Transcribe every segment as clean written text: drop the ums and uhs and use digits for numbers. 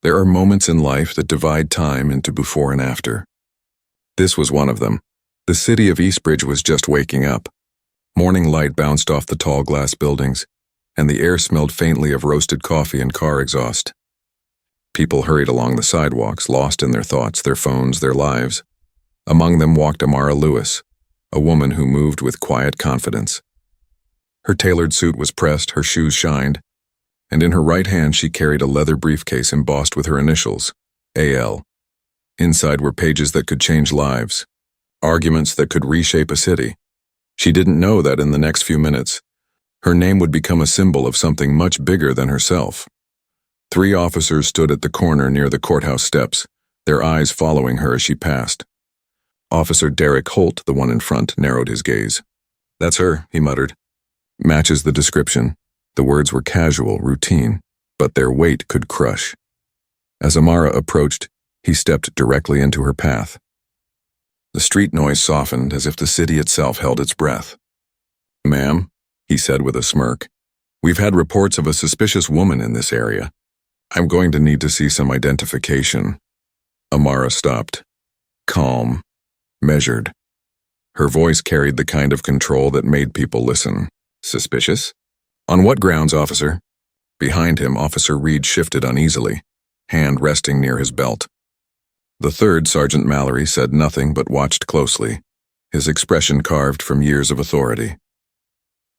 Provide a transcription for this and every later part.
There are moments in life that divide time into before and after. This was one of them. The city of Eastbridge was just waking up. Morning light bounced off the tall glass buildings, and the air smelled faintly of roasted coffee and car exhaust. People hurried along the sidewalks, lost in their thoughts, their phones, their lives. Among them walked Amara Lewis, a woman who moved with quiet confidence. Her tailored suit was pressed, her shoes shined, and in her right hand she carried a leather briefcase embossed with her initials, AL. Inside were pages that could change lives, arguments that could reshape a city. She didn't know that in the next few minutes, her name would become a symbol of something much bigger than herself. 3 officers stood at the corner near the courthouse steps, their eyes following her as she passed. Officer Derek Holt, the one in front, narrowed his gaze. "That's her," he muttered. "Matches the description." The words were casual, routine, but their weight could crush. As Amara approached, he stepped directly into her path. The street noise softened as if the city itself held its breath. "Ma'am," he said with a smirk, "we've had reports of a suspicious woman in this area. I'm going to need to see some identification." Amara stopped. Calm. Measured. Her voice carried the kind of control that made people listen. "Suspicious? On what grounds, officer?" Behind him, Officer Reed shifted uneasily, hand resting near his belt. The third, Sergeant Mallory, said nothing but watched closely, his expression carved from years of authority.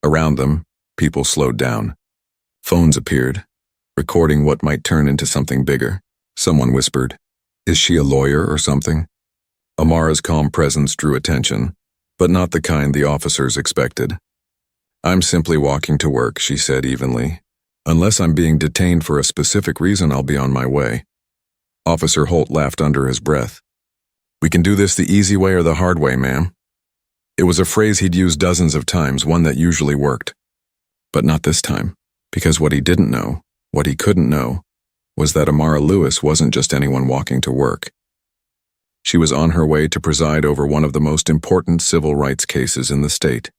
Around them, people slowed down. Phones appeared, recording what might turn into something bigger. Someone whispered, "Is she a lawyer or something?" Amara's calm presence drew attention, but not the kind the officers expected. "I'm simply walking to work," she said evenly. "Unless I'm being detained for a specific reason, I'll be on my way." Officer Holt laughed under his breath. "We can do this the easy way or the hard way, ma'am." It was a phrase he'd used dozens of times, one that usually worked. But not this time, because what he didn't know, what he couldn't know, was that Amara Lewis wasn't just anyone walking to work. She was on her way to preside over one of the most important civil rights cases in the state.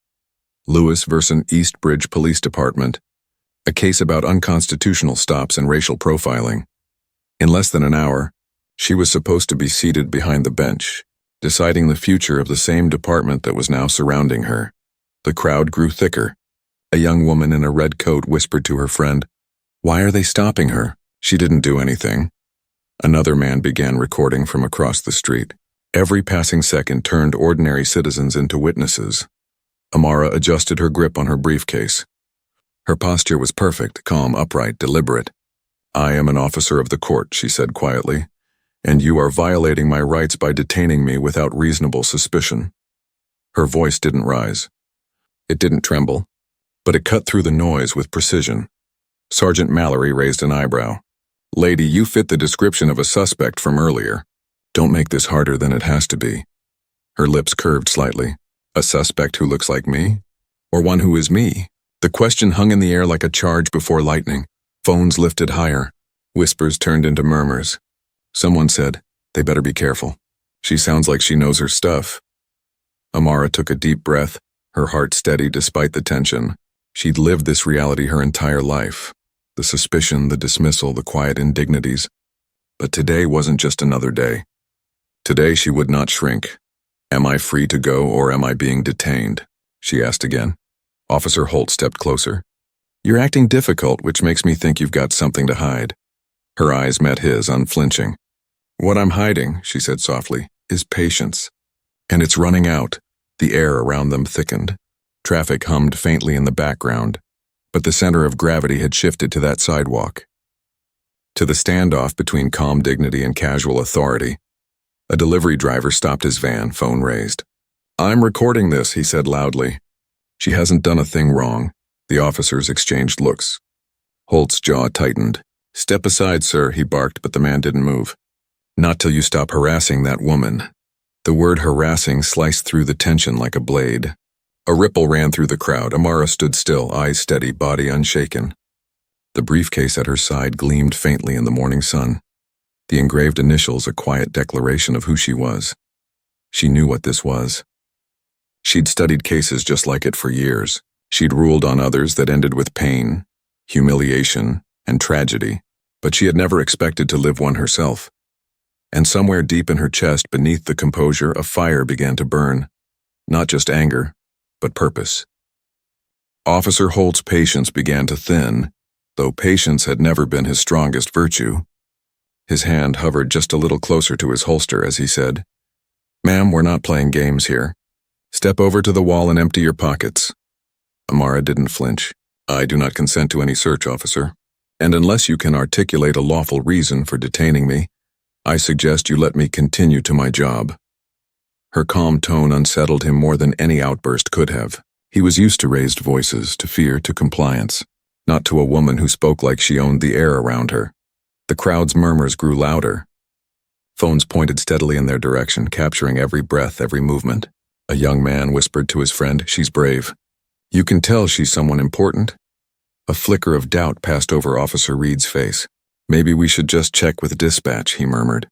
Lewis versus Eastbridge Police Department, a case about unconstitutional stops and racial profiling. In less than an hour, she was supposed to be seated behind the bench, deciding the future of the same department that was now surrounding her. The crowd grew thicker. A young woman in a red coat whispered to her friend, "Why are they stopping her? She didn't do anything." Another man began recording from across the street. Every passing second turned ordinary citizens into witnesses. Amara adjusted her grip on her briefcase. Her posture was perfect, calm, upright, deliberate. "I am an officer of the court," she said quietly, "and you are violating my rights by detaining me without reasonable suspicion." Her voice didn't rise. It didn't tremble, but it cut through the noise with precision. Sergeant Mallory raised an eyebrow. "Lady, you fit the description of a suspect from earlier. Don't make this harder than it has to be." Her lips curved slightly. "A suspect who looks like me? Or one who is me?" The question hung in the air like a charge before lightning. Phones lifted higher. Whispers turned into murmurs. Someone said, "They better be careful. She sounds like she knows her stuff." Amara took a deep breath, her heart steady despite the tension. She'd lived this reality her entire life. The suspicion, the dismissal, the quiet indignities. But today wasn't just another day. Today she would not shrink. "Am I free to go or am I being detained?" she asked again. Officer Holt stepped closer. "You're acting difficult, which makes me think you've got something to hide." Her eyes met his, unflinching. "What I'm hiding," she said softly, "is patience. And it's running out." The air around them thickened. Traffic hummed faintly in the background, but the center of gravity had shifted to that sidewalk. To the standoff between calm dignity and casual authority. A delivery driver stopped his van, phone raised. "I'm recording this," he said loudly. "She hasn't done a thing wrong." The officers exchanged looks. Holt's jaw tightened. "Step aside, sir," he barked, but the man didn't move. "Not till you stop harassing that woman." The word harassing sliced through the tension like a blade. A ripple ran through the crowd. Amara stood still, eyes steady, body unshaken. The briefcase at her side gleamed faintly in the morning sun. The engraved initials a quiet declaration of who she was. She knew what this was. She'd studied cases just like it for years. She'd ruled on others that ended with pain, humiliation, and tragedy. but she had never expected to live one herself. And somewhere deep in her chest, beneath the composure, a fire began to burn. Not just anger, but purpose. Officer Holt's patience began to thin, though patience had never been his strongest virtue. His hand hovered just a little closer to his holster as he said, "Ma'am, we're not playing games here. Step over to the wall and empty your pockets." Amara didn't flinch. "I do not consent to any search, officer. And unless you can articulate a lawful reason for detaining me, I suggest you let me continue to my job." Her calm tone unsettled him more than any outburst could have. He was used to raised voices, to fear, to compliance, not to a woman who spoke like she owned the air around her. The crowd's murmurs grew louder. Phones pointed steadily in their direction, capturing every breath, every movement. A young man whispered to his friend, "She's brave. You can tell she's someone important." A flicker of doubt passed over Officer Reed's face. "Maybe we should just check with dispatch," he murmured.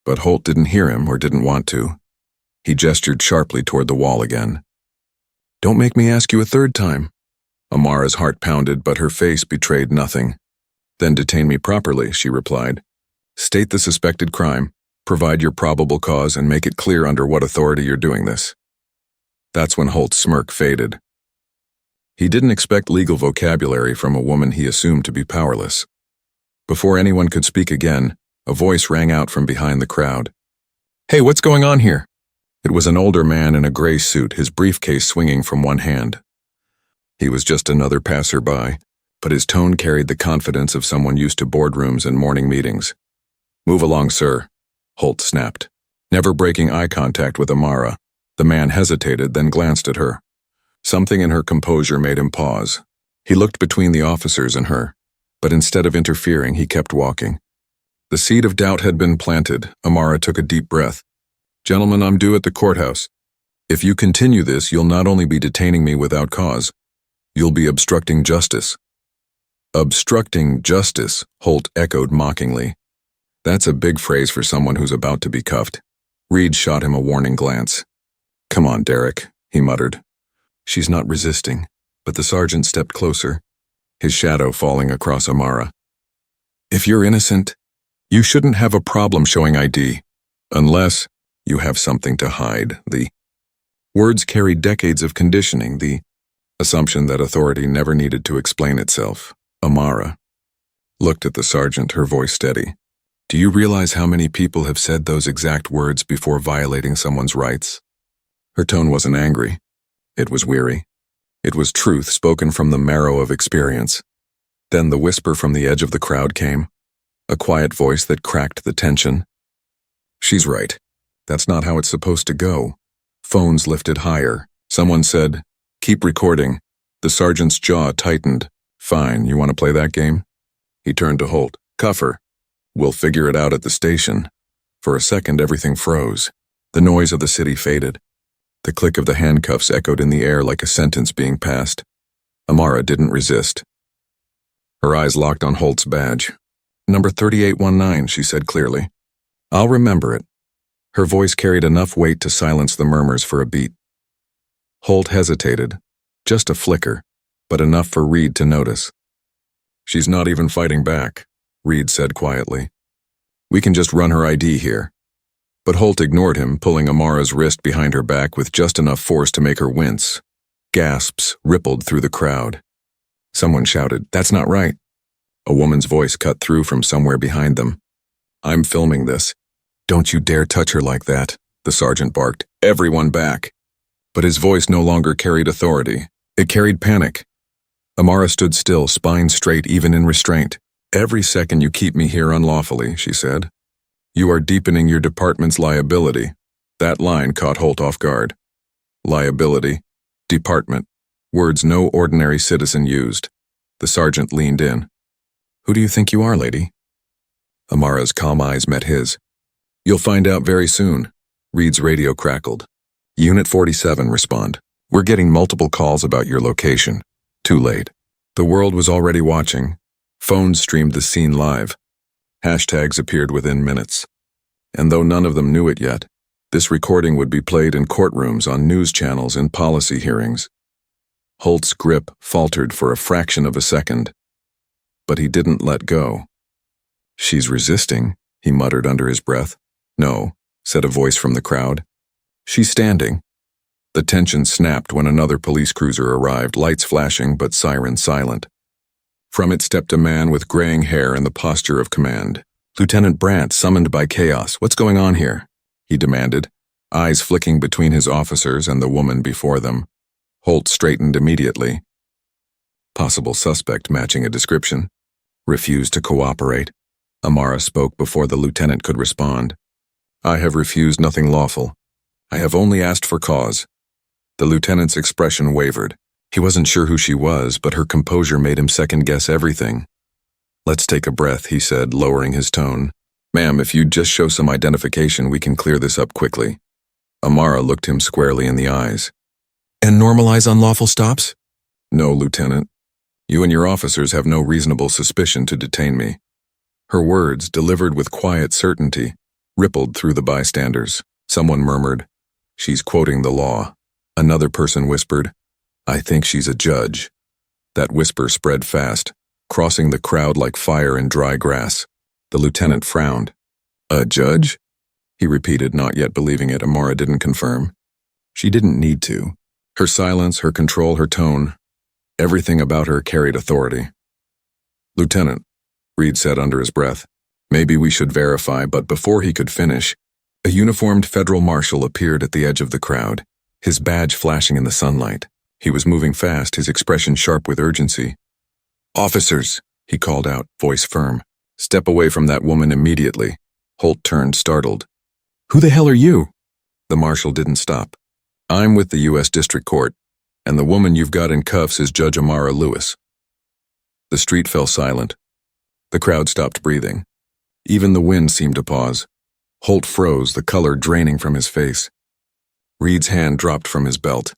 But Holt didn't hear him or didn't want to. He gestured sharply toward the wall again. "Don't make me ask you a third time." Amara's heart pounded, but her face betrayed nothing. "Then detain me properly," she replied. "State the suspected crime, provide your probable cause, and make it clear under what authority you're doing this." That's when Holt's smirk faded. He didn't expect legal vocabulary from a woman he assumed to be powerless. Before anyone could speak again, a voice rang out from behind the crowd. "Hey, what's going on here?" It was an older man in a gray suit, his briefcase swinging from one hand. He was just another passerby, but his tone carried the confidence of someone used to boardrooms and morning meetings. "Move along, sir," Holt snapped. Never breaking eye contact with Amara, the man hesitated, then glanced at her. Something in her composure made him pause. He looked between the officers and her, but instead of interfering, he kept walking. The seed of doubt had been planted. Amara took a deep breath. "Gentlemen, I'm due at the courthouse. If you continue this, you'll not only be detaining me without cause, you'll be obstructing justice." "Obstructing justice," Holt echoed mockingly. That's a big phrase for someone who's about to be cuffed. Reed shot him a warning glance. "Come on, Derek," he muttered. She's not resisting, but the sergeant stepped closer, his shadow falling across Amara. "If you're innocent, you shouldn't have a problem showing ID, unless you have something to hide." The words carried decades of conditioning, the assumption that authority never needed to explain itself. Amara looked at the sergeant, her voice steady. "Do you realize how many people have said those exact words before violating someone's rights?" Her tone wasn't angry. It was weary. It was truth spoken from the marrow of experience. Then the whisper from the edge of the crowd came, a quiet voice that cracked the tension. "She's right. That's not how it's supposed to go." Phones lifted higher. Someone said, "Keep recording." The sergeant's jaw tightened. "Fine, you want to play that game?" He turned to Holt. "Cuff her. We'll figure it out at the station." For a second, everything froze. The noise of the city faded. The click of the handcuffs echoed in the air like a sentence being passed. Amara didn't resist. Her eyes locked on Holt's badge. "Number 3819, she said clearly. "I'll remember it." Her voice carried enough weight to silence the murmurs for a beat. Holt hesitated. Just a flicker, but enough for Reed to notice. "She's not even fighting back," Reed said quietly. "We can just run her ID here." But Holt ignored him, pulling Amara's wrist behind her back with just enough force to make her wince. Gasps rippled through the crowd. Someone shouted, "That's not right." A woman's voice cut through from somewhere behind them. "I'm filming this. Don't you dare touch her like that," the sergeant barked. "Everyone back." But his voice no longer carried authority. It carried panic. Amara stood still, spine straight even in restraint. "Every second you keep me here unlawfully," she said, "you are deepening your department's liability." That line caught Holt off guard. Liability, department, words no ordinary citizen used. The sergeant leaned in. "Who do you think you are, lady?" Amara's calm eyes met his. "You'll find out very soon." Reed's radio crackled. "Unit 47, respond. We're getting multiple calls about your location." Too late. The world was already watching. Phones streamed the scene live. Hashtags appeared within minutes. And though none of them knew it yet, this recording would be played in courtrooms, on news channels, in policy hearings. Holt's grip faltered for a fraction of a second, but he didn't let go. She's resisting, he muttered under his breath. No, said a voice from the crowd. She's standing. The tension snapped when another police cruiser arrived, lights flashing but sirens silent. From it stepped a man with graying hair and the posture of command. Lieutenant Brandt, summoned by chaos. What's going on here? He demanded, eyes flicking between his officers and the woman before them. Holt straightened immediately. Possible suspect matching a description. Refused to cooperate. Amara spoke before the lieutenant could respond. I have refused nothing lawful. I have only asked for cause. The lieutenant's expression wavered. He wasn't sure who she was, but her composure made him second-guess everything. Let's take a breath, he said, lowering his tone. Ma'am, if you'd just show some identification, we can clear this up quickly. Amara looked him squarely in the eyes. And normalize unlawful stops? No, Lieutenant. You and your officers have no reasonable suspicion to detain me. Her words, delivered with quiet certainty, rippled through the bystanders. Someone murmured, She's quoting the law. Another person whispered, I think she's a judge. That whisper spread fast, crossing the crowd like fire in dry grass. The lieutenant frowned. A judge? He repeated, not yet believing it. Amara didn't confirm. She didn't need to. Her silence, her control, her tone, everything about her carried authority. Lieutenant, Reed said under his breath, maybe we should verify, but before he could finish, a uniformed federal marshal appeared at the edge of the crowd, his badge flashing in the sunlight. He was moving fast, his expression sharp with urgency. Officers, he called out, voice firm. Step away from that woman immediately. Holt turned, startled. Who the hell are you? The marshal didn't stop. I'm with the U.S. District Court, and the woman you've got in cuffs is Judge Amara Lewis. The street fell silent. The crowd stopped breathing. Even the wind seemed to pause. Holt froze, the color draining from his face. Reed's hand dropped from his belt.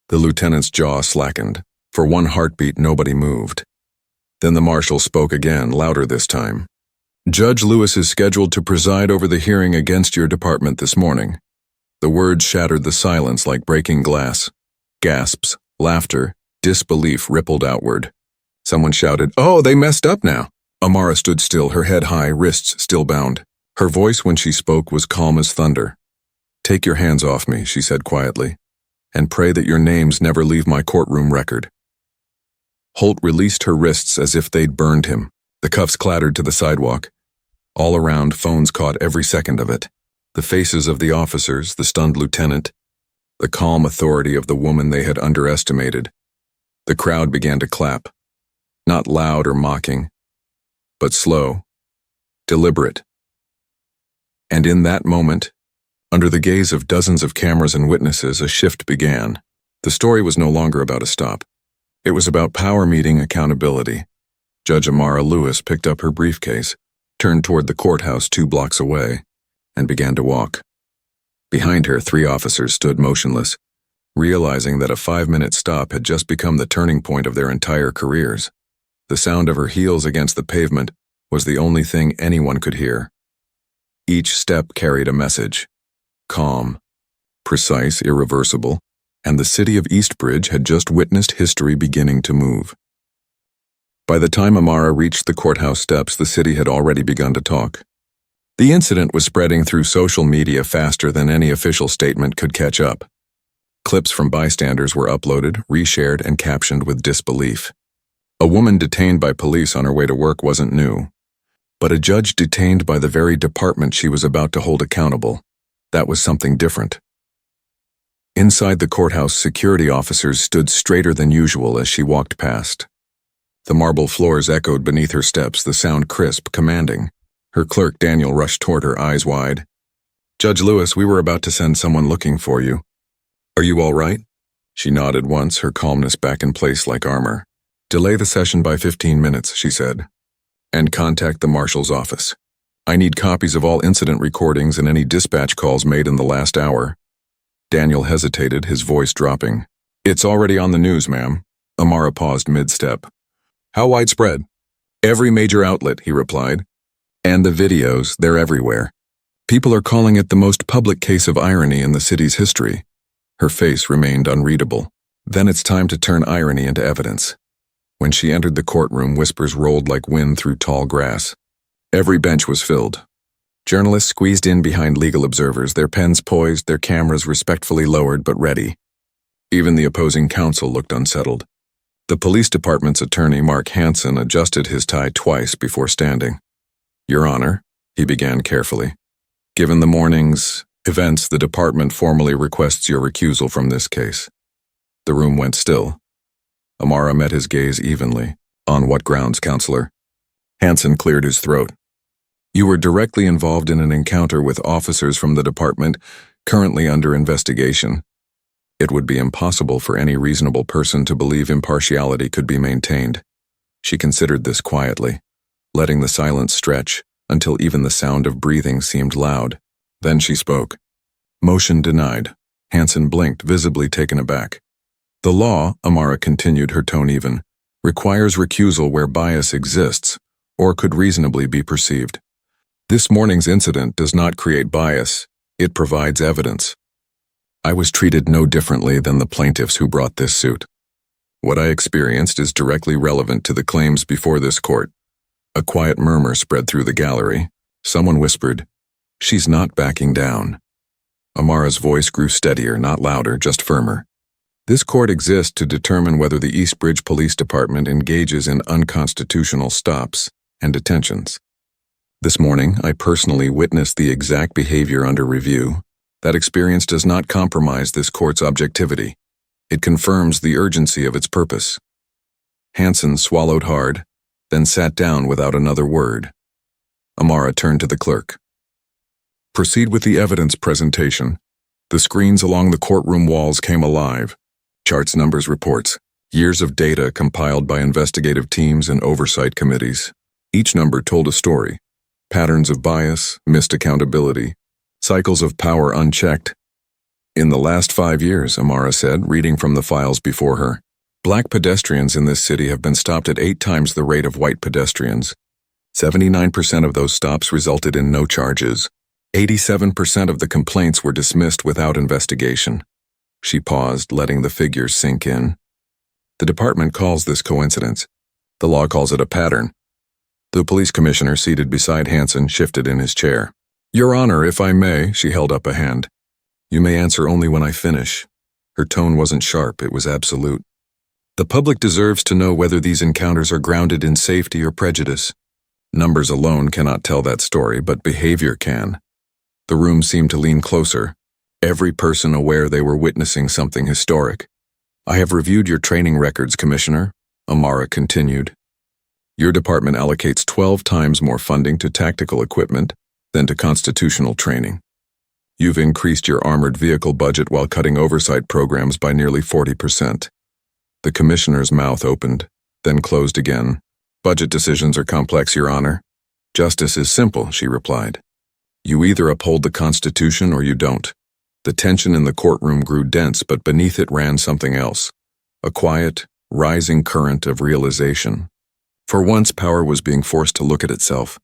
The lieutenant's jaw slackened. For one heartbeat, nobody moved. Then the marshal spoke again, louder this time. Judge Lewis is scheduled to preside over the hearing against your department this morning. The words shattered the silence like breaking glass. Gasps, laughter, disbelief rippled outward. Someone shouted, Oh, they messed up now. Amara stood still, her head high, wrists still bound. Her voice when she spoke was calm as thunder. Take your hands off me, she said quietly, and pray that your names never leave my courtroom record. Holt released her wrists as if they'd burned him. The cuffs clattered to the sidewalk. All around, phones caught every second of it. The faces of the officers, the stunned lieutenant, the calm authority of the woman they had underestimated. The crowd began to clap. Not loud or mocking, but slow, deliberate. And in that moment, under the gaze of dozens of cameras and witnesses, a shift began. The story was no longer about a stop. It was about power meeting accountability. Judge Amara Lewis picked up her briefcase, turned toward the courthouse 2 blocks away, and began to walk. Behind her, 3 officers stood motionless, realizing that a 5-minute stop had just become the turning point of their entire careers. The sound of her heels against the pavement was the only thing anyone could hear. Each step carried a message. Calm, precise, irreversible, and the city of Eastbridge had just witnessed history beginning to move. By the time Amara reached the courthouse steps, the city had already begun to talk. The incident was spreading through social media faster than any official statement could catch up. Clips from bystanders were uploaded, reshared, and captioned with disbelief. A woman detained by police on her way to work wasn't new, but a judge detained by the very department she was about to hold accountable, that was something different. Inside the courthouse, security officers stood straighter than usual as she walked past. The marble floors echoed beneath her steps, the sound crisp, commanding. Her clerk, Daniel, rushed toward her, eyes wide. Judge Lewis, we were about to send someone looking for you. Are you all right? She nodded once, her calmness back in place like armor. Delay the session by 15 minutes, she said, and contact the marshal's office. I need copies of all incident recordings and any dispatch calls made in the last hour. Daniel hesitated, his voice dropping. It's already on the news, ma'am. Amara paused mid-step. How widespread? Every major outlet, he replied. And the videos, they're everywhere. People are calling it the most public case of irony in the city's history. Her face remained unreadable. Then it's time to turn irony into evidence. When she entered the courtroom, whispers rolled like wind through tall grass. Every bench was filled. Journalists squeezed in behind legal observers, their pens poised, their cameras respectfully lowered but ready. Even the opposing counsel looked unsettled. The police department's attorney, Mark Hansen, adjusted his tie twice before standing. "Your Honor," he began carefully, "given the morning's events, the department formally requests your recusal from this case." The room went still. Amara met his gaze evenly. "On what grounds, Counselor?" Hansen cleared his throat. "You were directly involved in an encounter with officers from the department currently under investigation. It would be impossible for any reasonable person to believe impartiality could be maintained." She considered this quietly, letting the silence stretch until even the sound of breathing seemed loud. Then she spoke. "Motion denied." Hansen blinked, visibly taken aback. "The law," Amara continued, her tone even, "requires recusal where bias exists or could reasonably be perceived. This morning's incident does not create bias, it provides evidence. I was treated no differently than the plaintiffs who brought this suit. What I experienced is directly relevant to the claims before this court." A quiet murmur spread through the gallery. Someone whispered, "She's not backing down." Amara's voice grew steadier, not louder, just firmer. "This court exists to determine whether the Eastbridge Police Department engages in unconstitutional stops and detentions. This morning, I personally witnessed the exact behavior under review. That experience does not compromise this court's objectivity. It confirms the urgency of its purpose." Hansen swallowed hard, then sat down without another word. Amara turned to the clerk. "Proceed with the evidence presentation." The screens along the courtroom walls came alive. Charts, numbers, reports. Years of data compiled by investigative teams and oversight committees. Each number told a story. Patterns of bias, missed accountability, cycles of power unchecked. "In the last 5 years," Amara said, reading from the files before her, "Black pedestrians in this city have been stopped at 8 times the rate of white pedestrians. 79% of those stops resulted in no charges. 87% of the complaints were dismissed without investigation." She paused, letting the figures sink in. "The department calls this coincidence. The law calls it a pattern." The police commissioner, seated beside Hansen, shifted in his chair. "Your Honor, if I may," she held up a hand. "You may answer only when I finish." Her tone wasn't sharp, it was absolute. "The public deserves to know whether these encounters are grounded in safety or prejudice. Numbers alone cannot tell that story, but behavior can." The room seemed to lean closer, every person aware they were witnessing something historic. "I have reviewed your training records, Commissioner," Amara continued. "Your department allocates 12 times more funding to tactical equipment than to constitutional training. You've increased your armored vehicle budget while cutting oversight programs by nearly 40%. The commissioner's mouth opened, then closed again. "Budget decisions are complex, Your Honor. Justice is simple," she replied. "You either uphold the Constitution or you don't." The tension in the courtroom grew dense, but beneath it ran something else. A quiet, rising current of realization. For once, power was being forced to look at itself.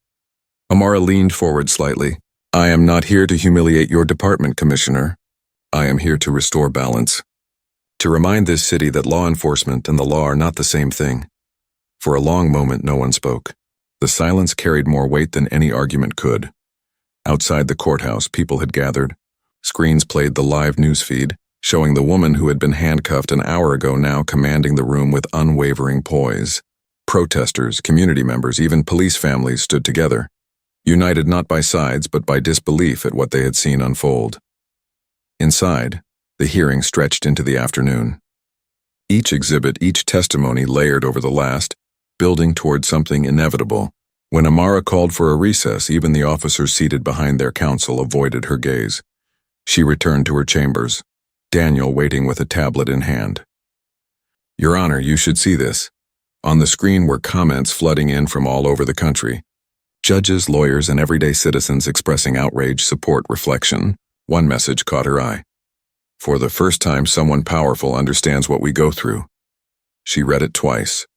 Amara leaned forward slightly. "I am not here to humiliate your department, Commissioner. I am here to restore balance. To remind this city that law enforcement and the law are not the same thing." For a long moment, no one spoke. The silence carried more weight than any argument could. Outside the courthouse, people had gathered. Screens played the live news feed, showing the woman who had been handcuffed an hour ago now commanding the room with unwavering poise. Protesters, community members, even police families stood together, united not by sides but by disbelief at what they had seen unfold. Inside, the hearing stretched into the afternoon. Each exhibit, each testimony layered over the last, building toward something inevitable. When Amara called for a recess, even the officers seated behind their counsel avoided her gaze. She returned to her chambers, Daniel waiting with a tablet in hand. "Your Honor, you should see this." On the screen were comments flooding in from all over the country. Judges, lawyers, and everyday citizens expressing outrage, support, reflection. One message caught her eye. "For the first time, someone powerful understands what we go through." She read it twice,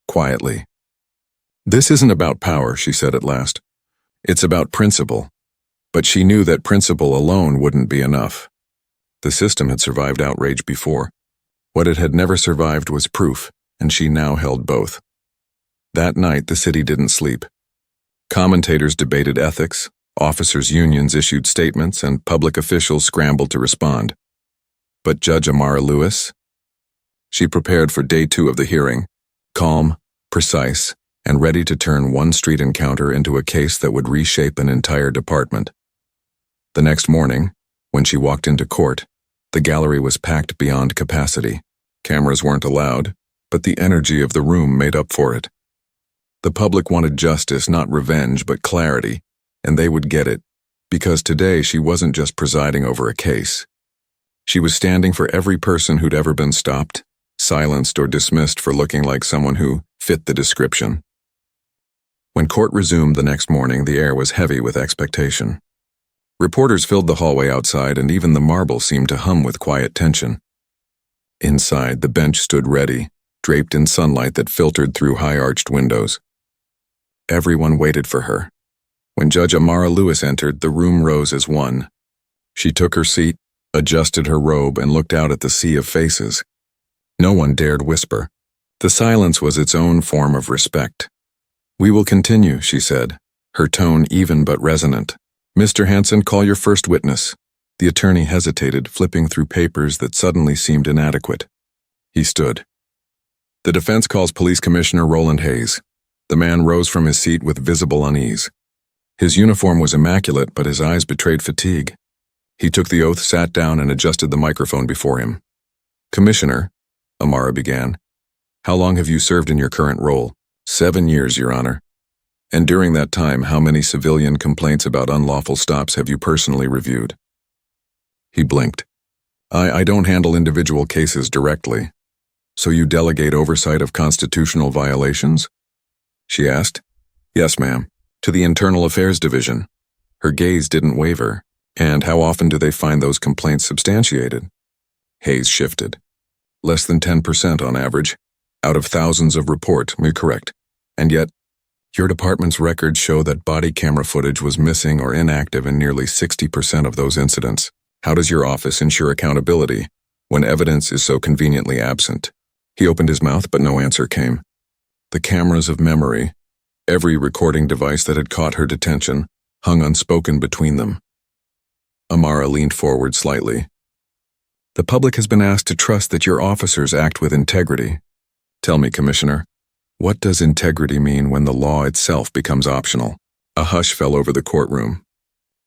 quietly. "This isn't about power," she said at last. "It's about principle." But she knew that principle alone wouldn't be enough. The system had survived outrage before. What it had never survived was proof, and she now held both. That night, the city didn't sleep. Commentators debated ethics, officers' unions issued statements, and public officials scrambled to respond. But Judge Amara Lewis? She prepared for day 2 of the hearing, calm, precise, and ready to turn one street encounter into a case that would reshape an entire department. The next morning, when she walked into court, the gallery was packed beyond capacity. Cameras weren't allowed, but the energy of the room made up for it. The public wanted justice, not revenge, but clarity, and they would get it, because today she wasn't just presiding over a case. She was standing for every person who'd ever been stopped, silenced, or dismissed for looking like someone who fit the description. When court resumed the next morning, the air was heavy with expectation. Reporters filled the hallway outside, and even the marble seemed to hum with quiet tension. Inside, the bench stood ready, draped in sunlight that filtered through high-arched windows. Everyone waited for her. When Judge Amara Lewis entered, the room rose as one. She took her seat, adjusted her robe, and looked out at the sea of faces. No one dared whisper. The silence was its own form of respect. "We will continue," she said, her tone even but resonant. "Mr. Hansen, call your first witness." The attorney hesitated, flipping through papers that suddenly seemed inadequate. He stood. "The defense calls Police Commissioner Roland Hayes." The man rose from his seat with visible unease. His uniform was immaculate, but his eyes betrayed fatigue. He took the oath, sat down, and adjusted the microphone before him. "Commissioner," Amara began, "how long have you served in your current role?" 7 years, Your Honor. "And during that time, how many civilian complaints about unlawful stops have you personally reviewed?" He blinked. I don't handle individual cases directly. "So you delegate oversight of constitutional violations?" she asked. "Yes, ma'am. To the Internal Affairs Division." Her gaze didn't waver. "And how often do they find those complaints substantiated?" Hayes shifted. "Less than 10% on average, out of thousands of reports, correct. And yet, your department's records show that body camera footage was missing or inactive in nearly 60% of those incidents. How does your office ensure accountability when evidence is so conveniently absent?" He opened his mouth, but no answer came. The cameras of memory, every recording device that had caught her detention, hung unspoken between them. Amara leaned forward slightly. "The public has been asked to trust that your officers act with integrity. Tell me, Commissioner, what does integrity mean when the law itself becomes optional?" A hush fell over the courtroom.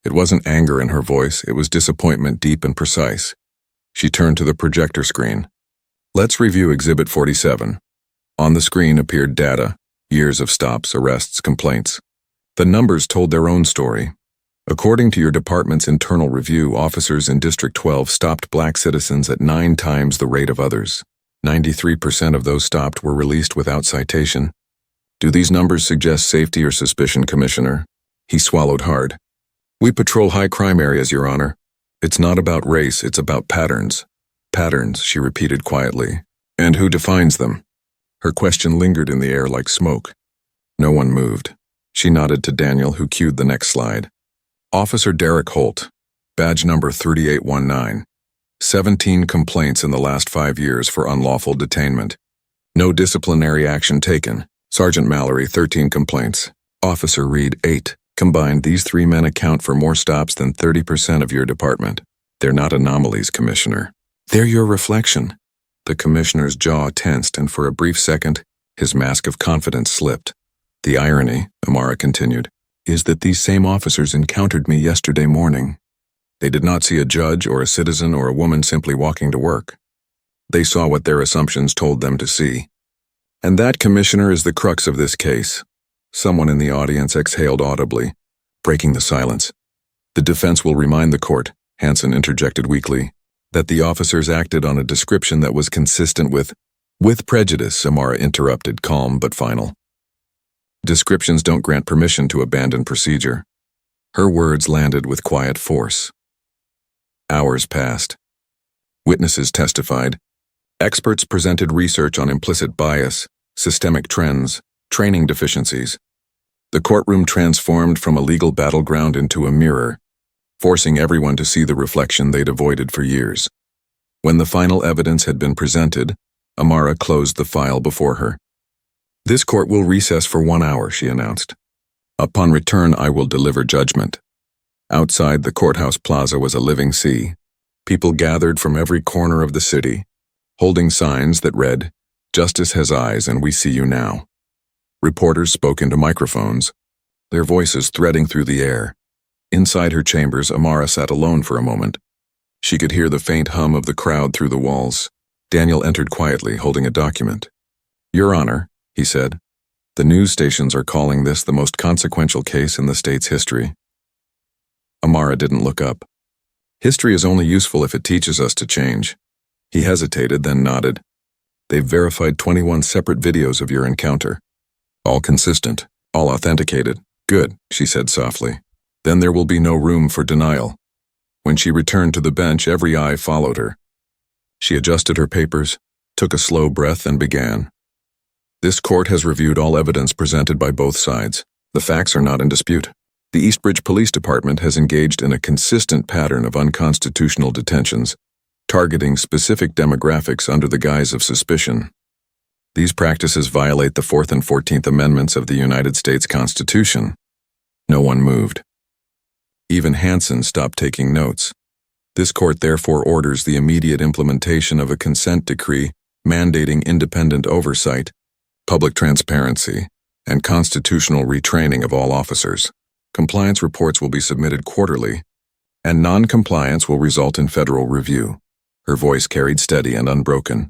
It wasn't anger in her voice, it was disappointment, deep and precise. She turned to the projector screen. "Let's review Exhibit 47. On the screen appeared data, years of stops, arrests, complaints. The numbers told their own story. According to your department's internal review, officers in District 12 stopped black citizens at 9 times the rate of others. 93% of those stopped were released without citation. Do these numbers suggest safety or suspicion, Commissioner?" He swallowed hard. "We patrol high crime areas, Your Honor. It's not about race, it's about patterns." "Patterns," she repeated quietly. "And who defines them?" Her question lingered in the air like smoke. No one moved. She nodded to Daniel, who cued the next slide. "Officer Derek Holt, badge number 3819. 17 complaints in the last 5 years for unlawful detainment. No disciplinary action taken. Sergeant Mallory, 13 complaints. Officer Reed, 8. Combined, these 3 men account for more stops than 30% of your department. They're not anomalies, Commissioner. They're your reflection." The commissioner's jaw tensed, and for a brief second, his mask of confidence slipped. "The irony," Amara continued, "is that these same officers encountered me yesterday morning. They did not see a judge or a citizen or a woman simply walking to work. They saw what their assumptions told them to see. And that, Commissioner, is the crux of this case." Someone in the audience exhaled audibly, breaking the silence. "The defense will remind the court," Hansen interjected weakly, "that the officers acted on a description that was consistent with prejudice," Amara interrupted, calm but final. "Descriptions don't grant permission to abandon procedure." Her words landed with quiet force. Hours passed. Witnesses testified. Experts presented research on implicit bias, systemic trends, training deficiencies. The courtroom transformed from a legal battleground into a mirror, forcing everyone to see the reflection they'd avoided for years. When the final evidence had been presented, Amara closed the file before her. "This court will recess for 1 hour," she announced. Upon return, I will deliver judgment. Outside the courthouse plaza was a living sea. People gathered from every corner of the city, holding signs that read, "Justice has eyes and we see you now." Reporters spoke into microphones, their voices threading through the air. Inside her chambers, Amara sat alone for a moment. She could hear the faint hum of the crowd through the walls. Daniel entered quietly, holding a document. "Your Honor," he said, "the news stations are calling this the most consequential case in the state's history." Amara didn't look up. "History is only useful if it teaches us to change." He hesitated, then nodded. "They've verified 21 separate videos of your encounter. All consistent, all authenticated." "Good," she said softly. "Then there will be no room for denial." When she returned to the bench, every eye followed her. She adjusted her papers, took a slow breath, and began. "This court has reviewed all evidence presented by both sides. The facts are not in dispute. The Eastbridge Police Department has engaged in a consistent pattern of unconstitutional detentions, targeting specific demographics under the guise of suspicion. These practices violate the 4th and 14th Amendments of the United States Constitution." No one moved. Even Hansen stopped taking notes. "This court therefore orders the immediate implementation of a consent decree mandating independent oversight, public transparency, and constitutional retraining of all officers. Compliance reports will be submitted quarterly, and non-compliance will result in federal review." Her voice carried steady and unbroken.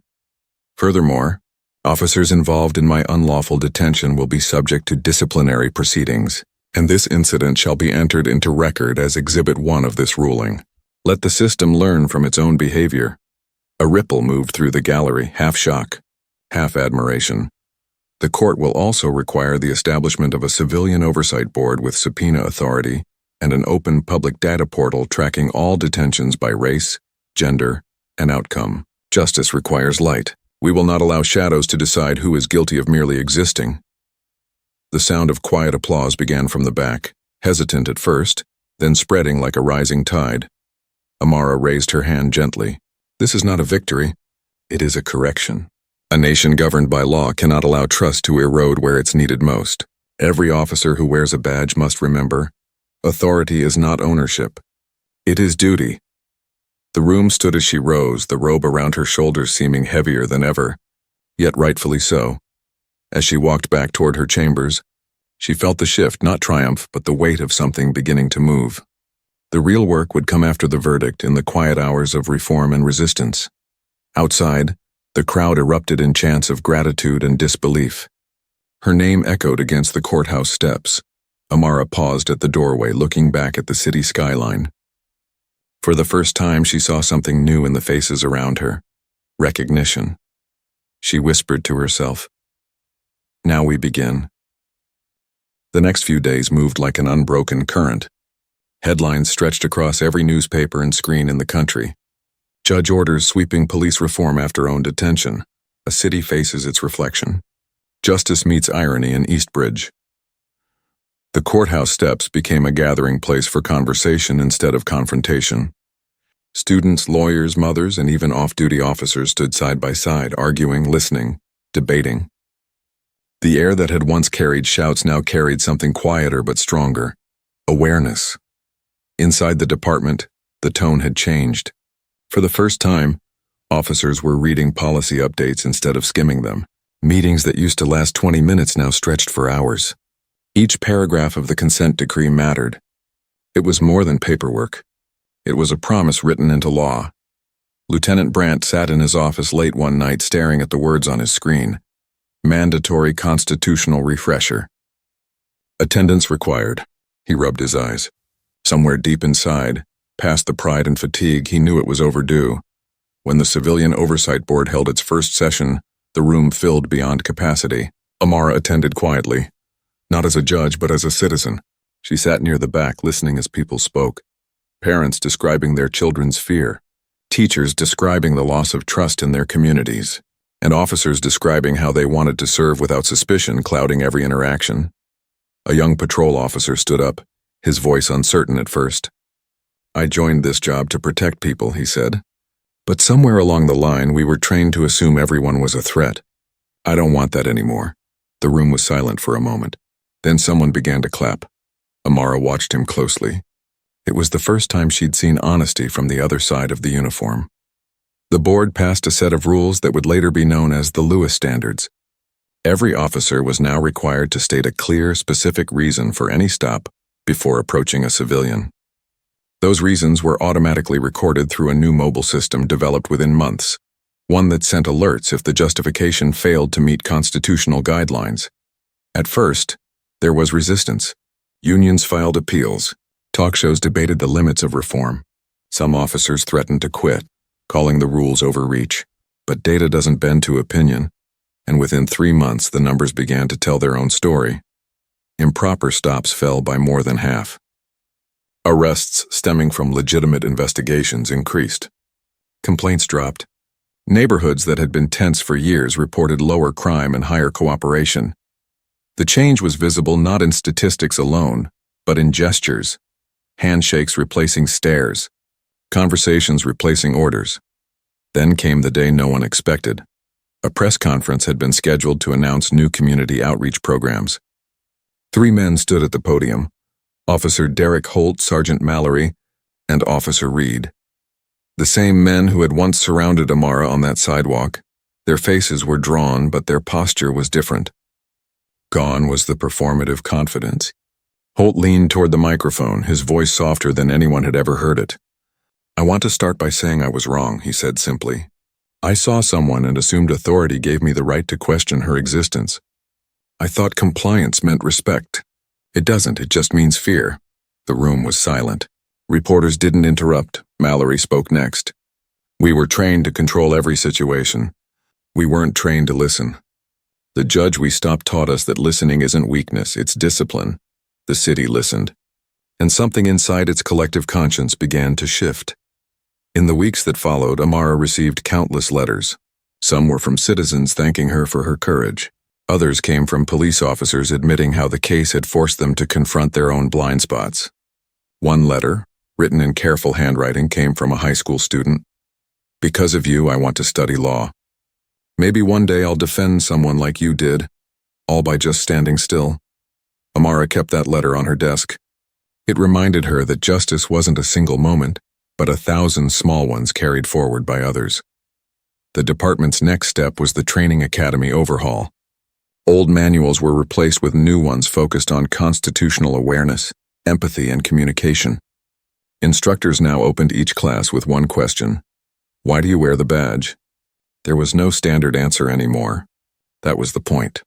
"Furthermore, officers involved in my unlawful detention will be subject to disciplinary proceedings, and this incident shall be entered into record as Exhibit 1 of this ruling. Let the system learn from its own behavior." A ripple moved through the gallery, half shock, half admiration. "The court will also require the establishment of a civilian oversight board with subpoena authority and an open public data portal tracking all detentions by race, gender, and outcome. Justice requires light. We will not allow shadows to decide who is guilty of merely existing." The sound of quiet applause began from the back, hesitant at first, then spreading like a rising tide. Amara raised her hand gently. "This is not a victory. It is a correction. A nation governed by law cannot allow trust to erode where it's needed most. Every officer who wears a badge must remember, authority is not ownership. It is duty." The room stood as she rose, the robe around her shoulders seeming heavier than ever, yet rightfully so. As she walked back toward her chambers, she felt the shift, not triumph, but the weight of something beginning to move. The real work would come after the verdict, in the quiet hours of reform and resistance. Outside, the crowd erupted in chants of gratitude and disbelief. Her name echoed against the courthouse steps. Amara paused at the doorway, looking back at the city skyline. For the first time, she saw something new in the faces around her. Recognition. She whispered to herself, "Now we begin." The next few days moved like an unbroken current. Headlines stretched across every newspaper and screen in the country. Judge orders sweeping police reform after own detention. A city faces its reflection. Justice meets irony in Eastbridge. The courthouse steps became a gathering place for conversation instead of confrontation. Students, lawyers, mothers, and even off-duty officers stood side by side, arguing, listening, debating. The air that had once carried shouts now carried something quieter but stronger: awareness. Inside the department, the tone had changed. For the first time, officers were reading policy updates instead of skimming them. Meetings that used to last 20 minutes now stretched for hours. Each paragraph of the consent decree mattered. It was more than paperwork. It was a promise written into law. Lieutenant Brandt sat in his office late one night staring at the words on his screen. Mandatory constitutional refresher. Attendance required. He rubbed his eyes. Somewhere deep inside, past the pride and fatigue, he knew it was overdue. When the Civilian Oversight Board held its first session, the room filled beyond capacity. Amara attended quietly, not as a judge but as a citizen. She sat near the back, listening as people spoke. Parents describing their children's fear, teachers describing the loss of trust in their communities, and officers describing how they wanted to serve without suspicion clouding every interaction. A young patrol officer stood up, his voice uncertain at first. "I joined this job to protect people," he said. "But somewhere along the line, we were trained to assume everyone was a threat. I don't want that anymore." The room was silent for a moment. Then someone began to clap. Amara watched him closely. It was the first time she'd seen honesty from the other side of the uniform. The board passed a set of rules that would later be known as the Lewis Standards. Every officer was now required to state a clear, specific reason for any stop before approaching a civilian. Those reasons were automatically recorded through a new mobile system developed within months, one that sent alerts if the justification failed to meet constitutional guidelines. At first, there was resistance. Unions filed appeals. Talk shows debated the limits of reform. Some officers threatened to quit, calling the rules overreach. But data doesn't bend to opinion, and within 3 months the numbers began to tell their own story. Improper stops fell by more than half. Arrests stemming from legitimate investigations increased. Complaints dropped. Neighborhoods that had been tense for years reported lower crime and higher cooperation. The change was visible not in statistics alone, but in gestures. Handshakes replacing stares. Conversations replacing orders. Then came the day no one expected. A press conference had been scheduled to announce new community outreach programs. 3 men stood at the podium: Officer Derek Holt, Sergeant Mallory, and Officer Reed. The same men who had once surrounded Amara on that sidewalk. Their faces were drawn, but their posture was different. Gone was the performative confidence. Holt leaned toward the microphone, his voice softer than anyone had ever heard it. "I want to start by saying I was wrong," he said simply. "I saw someone and assumed authority gave me the right to question her existence. I thought compliance meant respect. It doesn't, it just means fear." The room was silent. Reporters didn't interrupt. Mallory spoke next. "We were trained to control every situation. We weren't trained to listen. The judge we stopped taught us that listening isn't weakness, it's discipline." The city listened, and something inside its collective conscience began to shift. In the weeks that followed, Amara received countless letters. Some were from citizens thanking her for her courage. Others came from police officers admitting how the case had forced them to confront their own blind spots. One letter, written in careful handwriting, came from a high school student. "Because of you, I want to study law. Maybe one day I'll defend someone like you did, all by just standing still." Amara kept that letter on her desk. It reminded her that justice wasn't a single moment, but 1,000 small ones carried forward by others. The department's next step was the training academy overhaul. Old manuals were replaced with new ones focused on constitutional awareness, empathy, and communication. Instructors now opened each class with one question: "Why do you wear the badge?" There was no standard answer anymore. That was the point.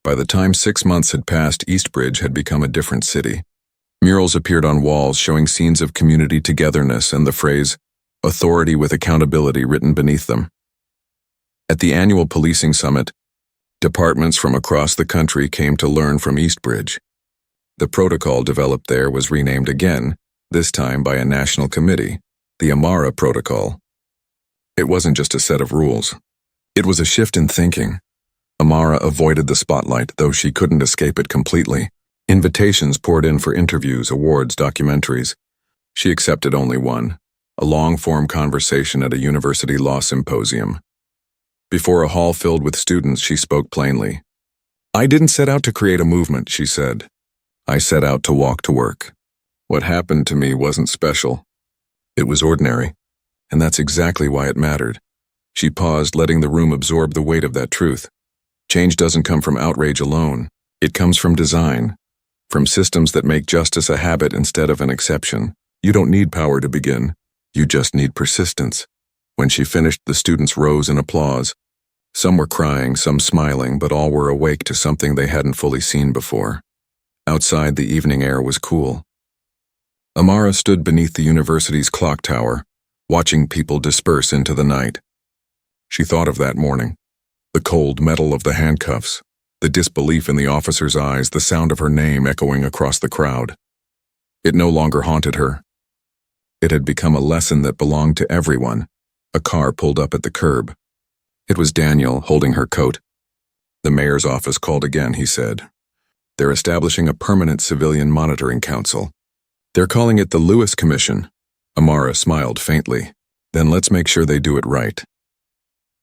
By the time 6 months had passed, Eastbridge had become a different city. Murals appeared on walls showing scenes of community togetherness and the phrase, "authority with accountability," written beneath them. At the annual policing summit, departments from across the country came to learn from Eastbridge. The protocol developed there was renamed again, this time by a national committee, the Amara Protocol. It wasn't just a set of rules. It was a shift in thinking. Amara avoided the spotlight, though she couldn't escape it completely. Invitations poured in for interviews, awards, documentaries. She accepted only one, a long-form conversation at a university law symposium. Before a hall filled with students, she spoke plainly. "I didn't set out to create a movement," she said. "I set out to walk to work. What happened to me wasn't special. It was ordinary, and that's exactly why it mattered." She paused, letting the room absorb the weight of that truth. Change doesn't come from outrage alone. It comes from design, from systems that make justice a habit instead of an exception. You don't need power to begin. You just need persistence. When she finished, the students rose in applause. Some were crying, some smiling, but all were awake to something they hadn't fully seen before. Outside, the evening air was cool. Amara stood beneath the university's clock tower, watching people disperse into the night. She thought of that morning. The cold metal of the handcuffs, the disbelief in the officer's eyes, the sound of her name echoing across the crowd. It no longer haunted her. It had become a lesson that belonged to everyone. A car pulled up at the curb. It was Daniel, holding her coat. "The mayor's office called again," he said. "They're establishing a permanent civilian monitoring council. They're calling it the Lewis Commission." Amara smiled faintly. "Then let's make sure they do it right."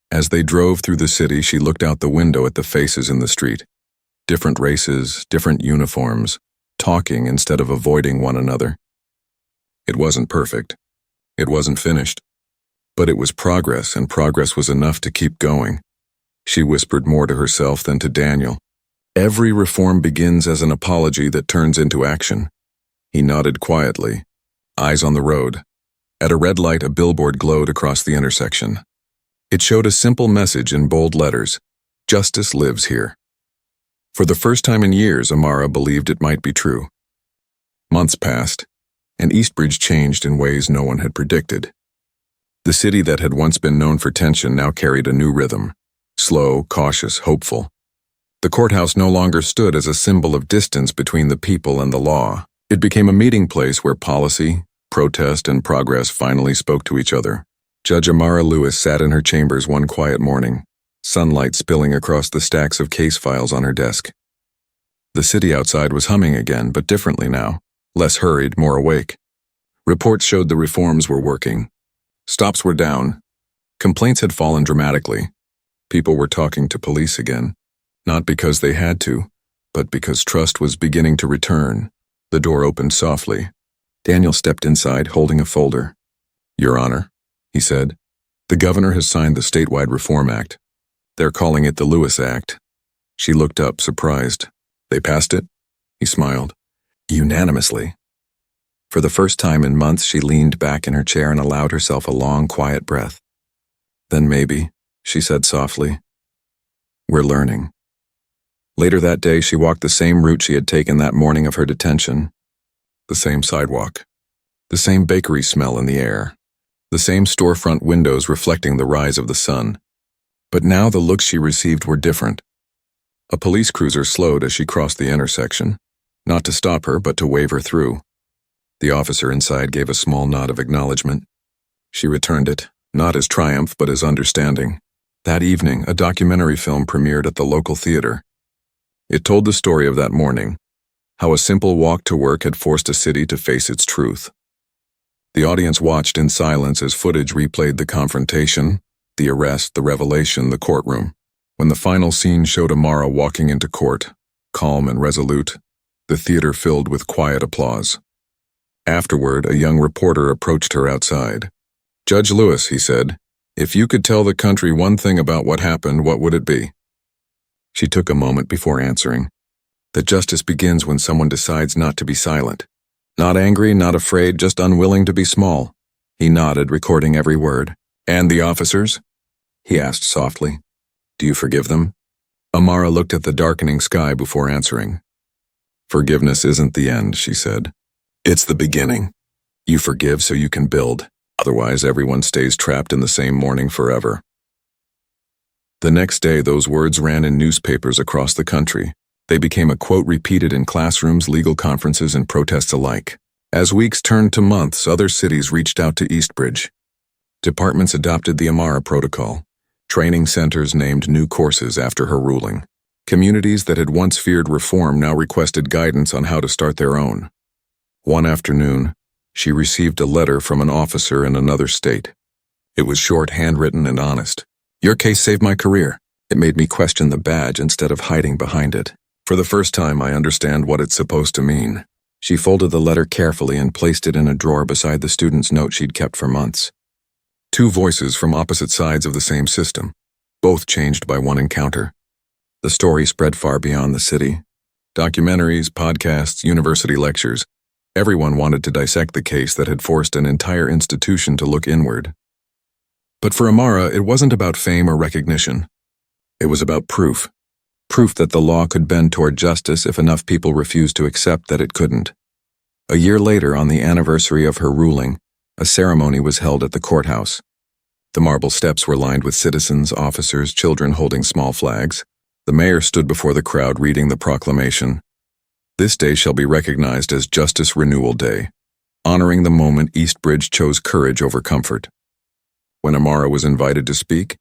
As they drove through the city, she looked out the window at the faces in the street. Different races, different uniforms, talking instead of avoiding one another. It wasn't perfect. It wasn't finished. But it was progress, and progress was enough to keep going. She whispered more to herself than to Daniel. Every reform begins as an apology that turns into action. He nodded quietly, eyes on the road. At a red light, a billboard glowed across the intersection. It showed a simple message in bold letters: "Justice lives here." For the first time in years, Amara believed it might be true. Months passed, and Eastbridge changed in ways no one had predicted. The city that had once been known for tension now carried a new rhythm, slow, cautious, hopeful. The courthouse no longer stood as a symbol of distance between the people and the law. It became a meeting place where policy, protest, and progress finally spoke to each other. Judge Amara Lewis sat in her chambers one quiet morning, sunlight spilling across the stacks of case files on her desk. The city outside was humming again, but differently now, less hurried, more awake. Reports showed the reforms were working. Stops were down. Complaints had fallen dramatically. People were talking to police again, not because they had to, but because trust was beginning to return. The door opened softly. Daniel stepped inside, holding a folder. "Your Honor," he said, "the governor has signed the statewide Reform Act. They're calling it the Lewis Act." She looked up, surprised. "They passed it?" He smiled. "Unanimously." For the first time in months, she leaned back in her chair and allowed herself a long, quiet breath. "Then maybe," she said softly, "we're learning." Later that day, she walked the same route she had taken that morning of her detention. The same sidewalk. The same bakery smell in the air. The same storefront windows reflecting the rise of the sun. But now the looks she received were different. A police cruiser slowed as she crossed the intersection, not to stop her, but to wave her through. The officer inside gave a small nod of acknowledgement. She returned it, not as triumph, but as understanding. That evening, a documentary film premiered at the local theater. It told the story of that morning, how a simple walk to work had forced a city to face its truth. The audience watched in silence as footage replayed the confrontation, the arrest, the revelation, the courtroom. When the final scene showed Amara walking into court, calm and resolute, the theater filled with quiet applause. Afterward, a young reporter approached her outside. "Judge Lewis," he said, "if you could tell the country one thing about what happened, what would it be?" She took a moment before answering. "That justice begins when someone decides not to be silent. Not angry, not afraid, just unwilling to be small." He nodded, recording every word. "And the officers?" he asked softly. "Do you forgive them?" Amara looked at the darkening sky before answering. "Forgiveness isn't the end," she said. "It's the beginning. You forgive so you can build. Otherwise, everyone stays trapped in the same mourning forever." The next day, those words ran in newspapers across the country. They became a quote repeated in classrooms, legal conferences, and protests alike. As weeks turned to months, other cities reached out to Eastbridge. Departments adopted the Amara Protocol. Training centers named new courses after her ruling. Communities that had once feared reform now requested guidance on how to start their own. One afternoon, she received a letter from an officer in another state. It was short, handwritten, and honest. "Your case saved my career. It made me question the badge instead of hiding behind it. For the first time, I understand what it's supposed to mean." She folded the letter carefully and placed it in a drawer beside the student's note she'd kept for months. Two voices from opposite sides of the same system, both changed by one encounter. The story spread far beyond the city. Documentaries, podcasts, university lectures. Everyone wanted to dissect the case that had forced an entire institution to look inward. But for Amara, it wasn't about fame or recognition. It was about proof. Proof that the law could bend toward justice if enough people refused to accept that it couldn't. A year later, on the anniversary of her ruling, a ceremony was held at the courthouse. The marble steps were lined with citizens, officers, children holding small flags. The mayor stood before the crowd reading the proclamation. "This day shall be recognized as Justice Renewal Day, honoring the moment Eastbridge chose courage over comfort." When Amara was invited to speak,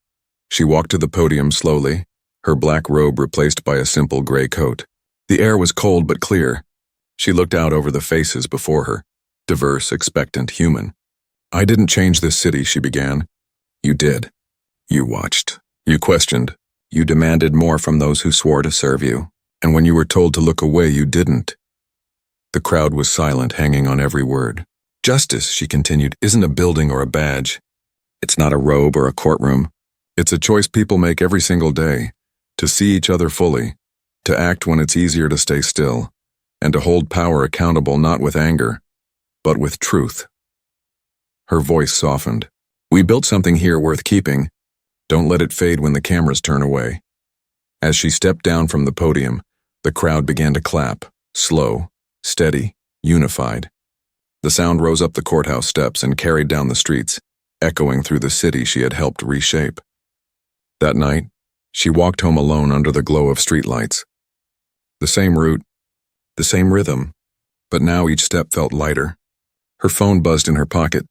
she walked to the podium slowly, her black robe replaced by a simple gray coat. The air was cold but clear. She looked out over the faces before her, diverse, expectant, human. "I didn't change this city," she began. "You did. You watched. You questioned. You demanded more from those who swore to serve you. And when you were told to look away, you didn't. The crowd was silent, hanging on every word. Justice, she continued, isn't a building or a badge. It's not a robe or a courtroom. It's a choice people make every single day, to see each other fully, to act when it's easier to stay still, and to hold power accountable not with anger, but with truth. Her voice softened. We built something here worth keeping. Don't let it fade when the cameras turn away. As she stepped down from the podium, the crowd began to clap, slow, steady, unified. The sound rose up the courthouse steps and carried down the streets, echoing through the city she had helped reshape. That night, she walked home alone under the glow of streetlights. The same route, the same rhythm, but now each step felt lighter. Her phone buzzed in her pocket.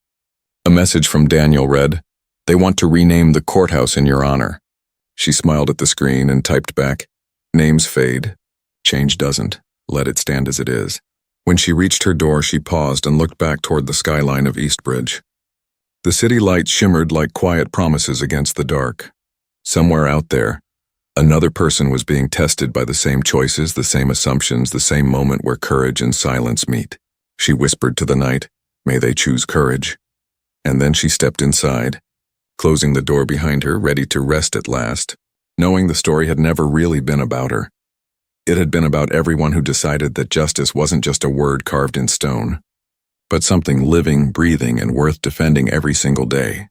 A message from Daniel read, "They want to rename the courthouse in your honor." She smiled at the screen and typed back, "Names fade. Change doesn't. Let it stand as it is." When she reached her door, she paused and looked back toward the skyline of Eastbridge. The city lights shimmered like quiet promises against the dark. Somewhere out there, another person was being tested by the same choices, the same assumptions, the same moment where courage and silence meet. She whispered to the night, "May they choose courage." And then she stepped inside, closing the door behind her, ready to rest at last, knowing the story had never really been about her. It had been about everyone who decided that justice wasn't just a word carved in stone, but something living, breathing, and worth defending every single day.